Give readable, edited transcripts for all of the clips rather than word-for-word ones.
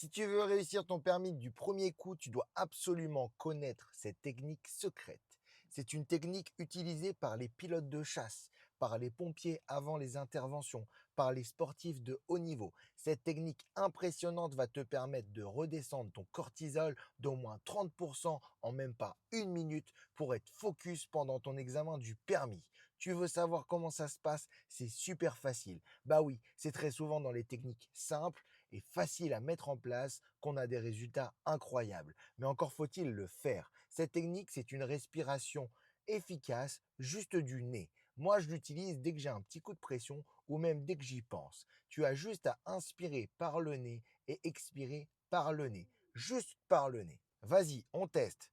Si tu veux réussir ton permis du premier coup, tu dois absolument connaître cette technique secrète. C'est une technique utilisée par les pilotes de chasse, par les pompiers avant les interventions, par les sportifs de haut niveau. Cette technique impressionnante va te permettre de redescendre ton cortisol d'au moins 30% en même pas une minute pour être focus pendant ton examen du permis. Tu veux savoir comment ça se passe? C'est super facile. Bah oui, c'est très souvent dans les techniques simples et faciles à mettre en place qu'on a des résultats incroyables. Mais encore faut-il le faire. Cette technique, c'est une respiration efficace juste du nez. Moi, je l'utilise dès que j'ai un petit coup de pression ou même dès que j'y pense. Tu as juste à inspirer par le nez et expirer par le nez. Juste par le nez. Vas-y, on teste.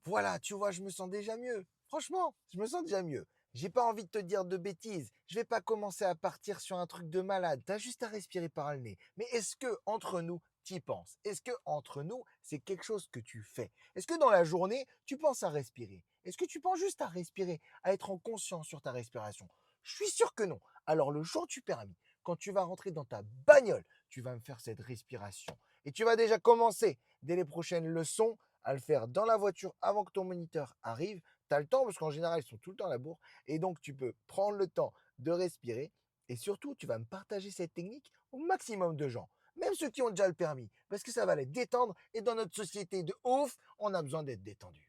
Voilà, tu vois, je me sens déjà mieux. Franchement, je me sens déjà mieux. J'ai pas envie de te dire de bêtises. Je vais pas commencer à partir sur un truc de malade. T'as juste à respirer par le nez. Mais est-ce que entre nous, t'y penses? Est-ce que entre nous, c'est quelque chose que tu fais? Est-ce que dans la journée, tu penses à respirer? Est-ce que tu penses juste à respirer, à être en conscience sur ta respiration? Je suis sûr que non. Alors le jour du permis, quand tu vas rentrer dans ta bagnole, tu vas me faire cette respiration. Et tu vas déjà commencer dès les prochaines leçons à le faire dans la voiture avant que ton moniteur arrive. Tu as le temps parce qu'en général, ils sont tout le temps à la bourre. Et donc, tu peux prendre le temps de respirer. Et surtout, tu vas me partager cette technique au maximum de gens, même ceux qui ont déjà le permis, parce que ça va les détendre. Et dans notre société de ouf, on a besoin d'être détendu.